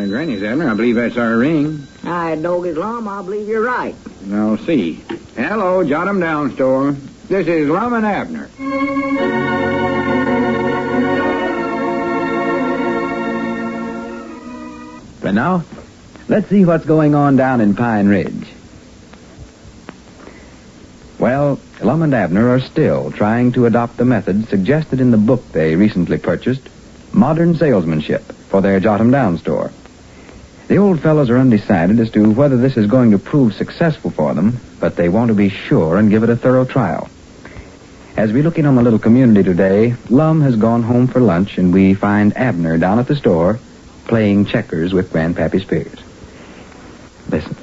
Granny's, Abner. I believe that's our ring. I dog it, Lum. I believe you're right. I'll see. Hello, jot'em down store. This is Lum and Abner. But now, let's see what's going on down in Pine Ridge. Well, Lum and Abner are still trying to adopt the method suggested in the book they recently purchased, Modern Salesmanship, for their jot'em down store. The old fellows are undecided as to whether this is going to prove successful for them, but they want to be sure and give it a thorough trial. As we look in on the little community today, Lum has gone home for lunch, and we find Abner down at the store playing checkers with Grandpappy Spears. Listen.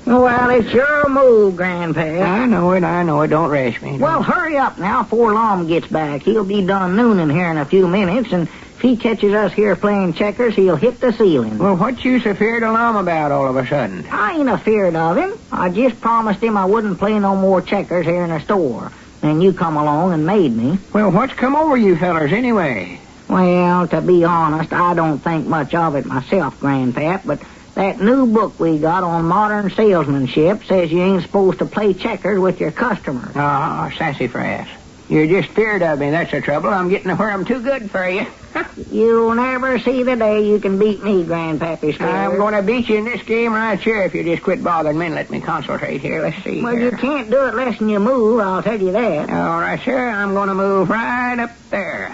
Well, it's your move, Grandpa. I know it. Don't rush me. Well, hurry up now before Lum gets back. He'll be done nooning here in a few minutes, and if he catches us here playing checkers, he'll hit the ceiling. Well, what you so feared of Lum about all of a sudden? I ain't afeard of him. I just promised him I wouldn't play no more checkers here in the store. And you come along and made me. Well, what's come over you fellers anyway? Well, to be honest, I don't think much of it myself, Grandpap, but that new book we got on modern salesmanship says you ain't supposed to play checkers with your customers. Oh, sassafras. You're just feared of me, that's the trouble. I'm getting to where I'm too good for you. You'll never see the day you can beat me, Grandpappy Spears. I'm going to beat you in this game right here if you just quit bothering me and let me concentrate here. Let's see. Well, here. you can't do it less than you move, I'll tell you that. All right, sir. I'm going to move right up there.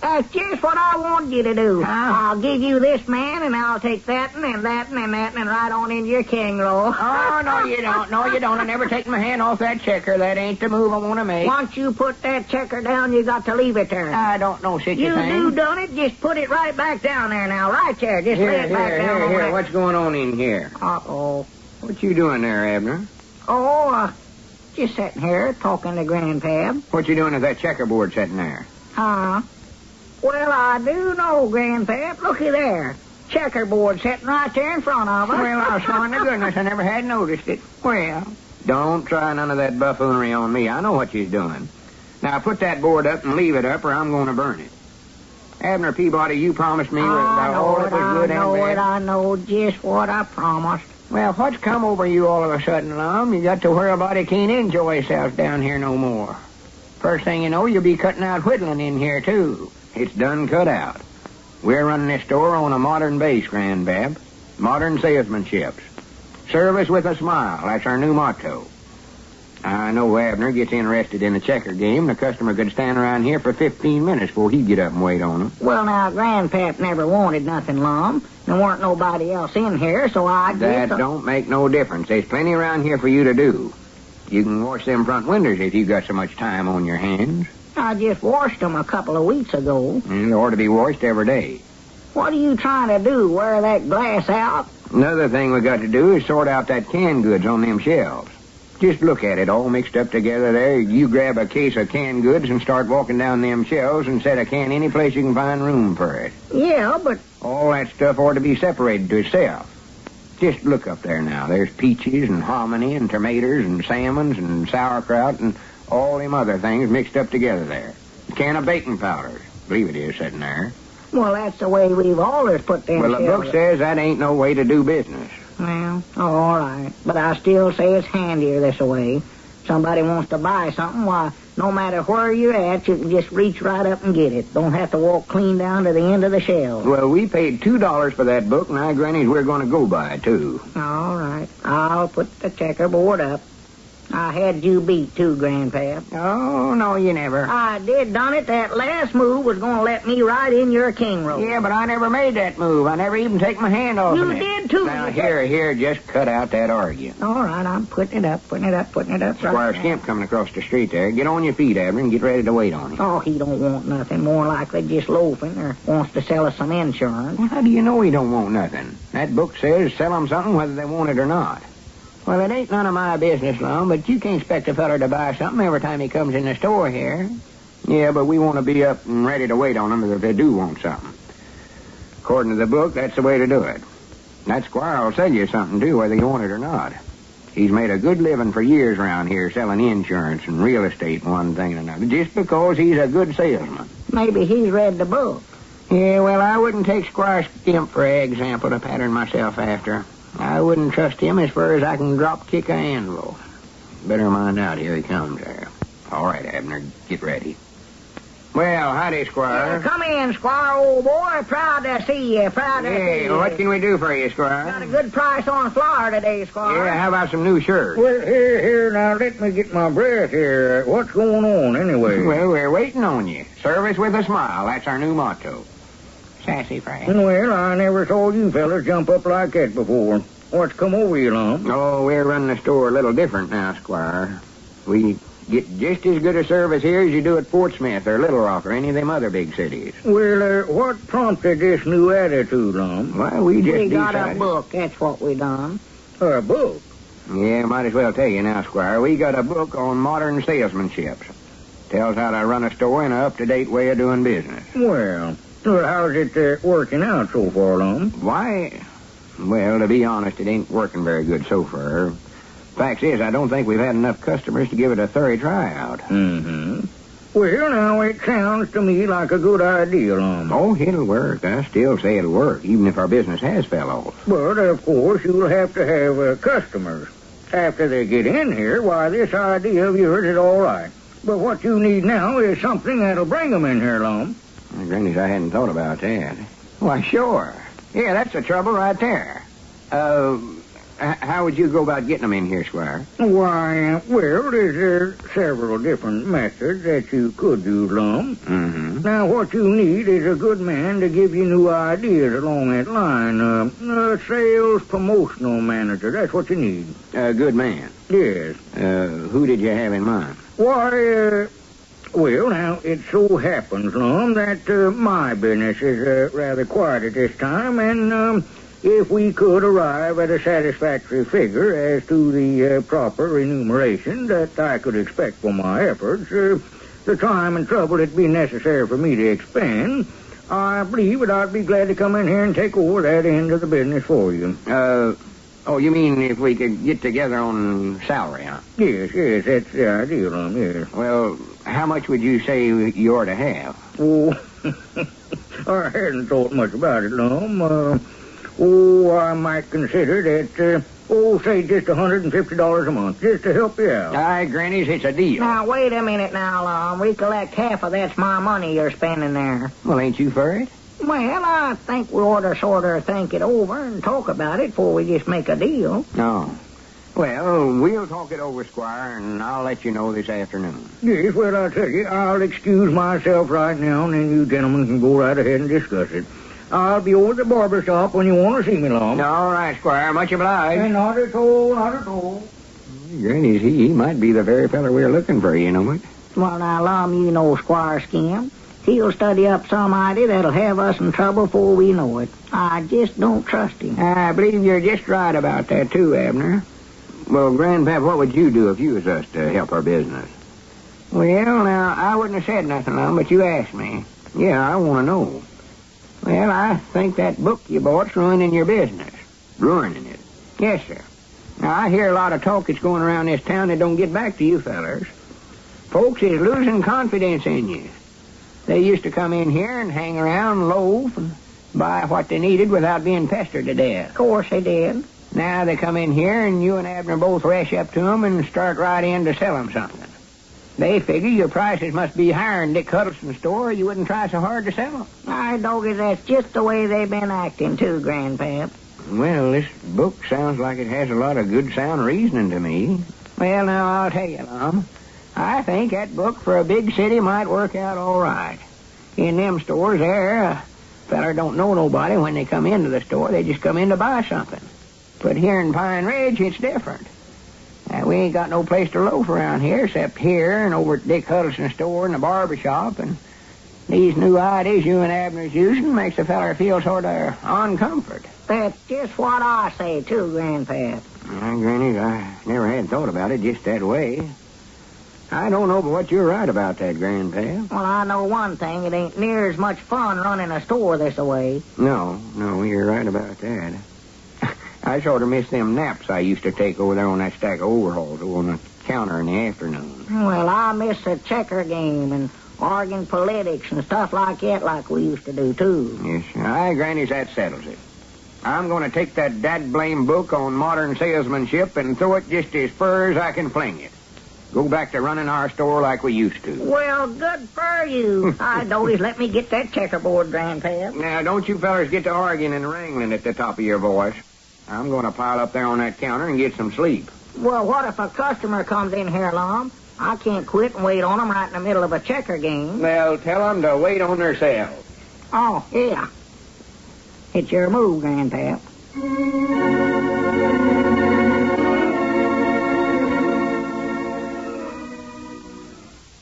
That's just what I wanted you to do. Huh? I'll give you this man, and I'll take that and that and that and right on into your king roll. Oh, no, you don't. No, you don't. I never take my hand off that checker. That ain't the move I want to make. Once you put that checker down, you got to leave it there. I don't know such a You thing. do done it. Just put it right back down there now. Right there. Just lay it back down over there. What's going on in here? Uh-oh. What you doing there, Abner? Just sitting here talking to Grandpap. What you doing at that checkerboard sitting there? Huh? Well, I do know, Grandpap. Looky there. Checkerboard sitting right there in front of us. Well, I sworn to goodness I never had noticed it. Well, Don't try none of that buffoonery on me. I know what you're doing. Now, put that board up and leave it up, or I'm going to burn it. Abner Peabody, you promised me I all that was good and bad. I know just what I promised. well, what's come over you all of a sudden, Lum? You got to where a body can't enjoy himself down here no more. First thing you know, you'll be cutting out whittling in here, too. It's done cut out. We're running this store on a modern base, Grandpap. Modern salesmanship. Service with a smile. That's our new motto. I know Abner gets interested in the checker game. The customer could stand around here for 15 minutes before he'd get up and wait on him. Well, now, Grandpap never wanted nothing, Lum. There weren't nobody else in here, so I That guess... don't make no difference. There's plenty around here for you to do. You can wash them front windows if you got so much time on your hands. I just washed them a couple of weeks ago. They ought to be washed every day. What are you trying to do, wear that glass out? Another thing we got to do is sort out that canned goods on them shelves. Just look at it, all mixed up together there. You grab a case of canned goods and start walking down them shelves and set a can any place you can find room for it. Yeah, but... All that stuff ought to be separated to itself. Just look up there now. There's peaches and hominy and tomatoes and salmons and sauerkraut and all them other things mixed up together there. A can of baking powder. Believe it is sitting there. Well, that's the way we've always put them Well, the shelves. book says that ain't no way to do business. Well, all right. But I still say it's handier this way. Somebody wants to buy something, why, no matter where you're at, you can just reach right up and get it. Don't have to walk clean down to the end of the shelf. Well, we paid $2 for that book, and I grannies we're going to go by it, too. All right. I'll put the checkerboard up. I had you beat, too, Grandpap. Oh, no, you never. I did done it. That last move was going to let me right in your king roll. Yeah, but I never made that move. I never even take my hand off You of it. did, too. Now, here, just cut out that arguing. All right, I'm putting it up. Squire Skimp coming across the street there. Get on your feet, Abner, and get ready to wait on him. Oh, he don't want nothing. More likely just loafing or wants to sell us some insurance. Well, how do you know he don't want nothing? That book says sell them something whether they want it or not. Well, it ain't none of my business, Lum, but you can't expect a feller to buy something every time he comes in the store here. Yeah, but we want to be up and ready to wait on them if they do want something. According to the book, that's the way to do it. That squire will sell you something, too, whether you want it or not. He's made a good living for years around here selling insurance and real estate and one thing and another, just because he's a good salesman. Maybe he's read the book. Yeah, well, I wouldn't take Squire Skimp for example to pattern myself after. I wouldn't trust him as far as I can drop kick a anvil. Better mind out. Here he comes there. All right, Abner, get ready. Well, howdy, Squire. Come in, Squire, old boy. Proud to see you. Proud to see Hey, you. what can we do for you, Squire? Got a good price on flour today, Squire. Yeah, how about some new shirts? Well, here, now, let me get my breath here. What's going on, anyway? Well, we're waiting on you. Service with a smile. That's our new motto. Sassy Frank. Well, I never saw you fellas jump up like that before. What's come over you, Lum? Oh, we're running the store a little different now, Squire. We get just as good a service here as you do at Fort Smith or Little Rock or any of them other big cities. Well, what prompted this new attitude, Lum? Well, we just We got decided... a book. That's what we done. A book? Yeah, might as well tell you now, Squire. We got a book on modern salesmanship. Tells how to run a store in an up-to-date way of doing business. Well, how's it working out so far, Lum? Why? Well, to be honest, it ain't working very good so far. Fact is, I don't think we've had enough customers to give it a thorough tryout. Mm-hmm. Well, now, it sounds to me like a good idea, Lum. Oh, it'll work. I still say it'll work, even if our business has fell off. But, of course, you'll have to have customers. After they get in here, why, this idea of yours is all right. But what you need now is something that'll bring them in here, Lum. Well, Granny's, I hadn't thought about that. Why, sure. Yeah, that's the trouble right there. How would you go about getting them in here, Squire? Why, well, there's several different methods that you could use, Lum. Mm-hmm. Now, what you need is a good man to give you new ideas along that line. A sales promotional manager, that's what you need. A good man. Yes. Who did you have in mind? Why, well, now, it so happens, Lum, that my business is rather quiet at this time, and if we could arrive at a satisfactory figure as to the proper remuneration that I could expect for my efforts, the time and trouble it'd be necessary for me to expend, I believe that I'd be glad to come in here and take over that end of the business for you. Oh, you mean if we could get together on salary, huh? Yes, that's the idea, Lum, yes. Well, how much would you say you ought to have? Oh, I hadn't thought much about it, Lum. I might consider that, say just $150 a month, just to help you out. Aye, Granny's, it's a deal. Now, wait a minute now, Lum. Recollect half of that's my money you're spending there. Well, ain't you for it? Well, I think we ought to sort of think it over and talk about it before we just make a deal. No. Well, we'll talk it over, Squire, and I'll let you know this afternoon. Yes, well, I'll tell you, I'll excuse myself right now, and then you gentlemen can go right ahead and discuss it. I'll be over at the barber shop when you want to see me, Lum. All right, Squire. Much obliged. And not at all, not at all. Granny's, he might be the very feller we're looking for, you know it? Well, now, Lum, you know Squire Skimp. He'll study up some idea that'll have us in trouble before we know it. I just don't trust him. I believe you're just right about that, too, Abner. Well, Grandpap, what would you do if you was us to help our business? Well, now, I wouldn't have said nothing, Lum, but you asked me. Yeah, I want to know. Well, I think that book you bought's ruining your business. Ruining it? Yes, sir. Now, I hear a lot of talk that's going around this town that don't get back to you fellers. Folks is losing confidence in you. They used to come in here and hang around, loaf, and buy what they needed without being pestered to death. Of course they did. Now they come in here and you and Abner both rush up to them and start right in to sell them something. They figure your prices must be higher than Dick Huddleston's store or you wouldn't try so hard to sell them. I doggy, that's just the way they've been acting, too, Grandpap. Well, this book sounds like it has a lot of good sound reasoning to me. Well, now, I'll tell you, Lum. I think that book for a big city might work out all right. In them stores there, a feller don't know nobody when they come into the store. They just come in to buy something. But here in Pine Ridge, it's different. We ain't got no place to loaf around here except here and over at Dick Huddleston's store and the barber shop. And these new ideas you and Abner's using makes a feller feel sort of uncomfort. That's just what I say, too, Grandpap. Granny, I never had thought about it just that way. I don't know but what you're right about that, Grandpap. Well, I know one thing. It ain't near as much fun running a store this way. No, you're right about that. I sort of miss them naps I used to take over there on that stack of overalls over on the counter in the afternoon. Well, I miss a checker game and Arguing politics and stuff like that like we used to do, too. Yes, sir. Aye, Granny, that settles it. I'm going to take that dad-blame book on modern salesmanship and throw it just as far as I can fling it. Go back to running our store like we used to. Well, good for you. I noticed. Let me get that checkerboard, Grandpa. Now, don't you fellers get to arguing and wrangling at the top of your voice. I'm going to pile up there on that counter and get some sleep. Well, what if a customer comes in here, Lum? I can't quit and wait on them right in the middle of a checker game. Well, tell them to wait on themselves. Oh, yeah. It's your move, Grandpa.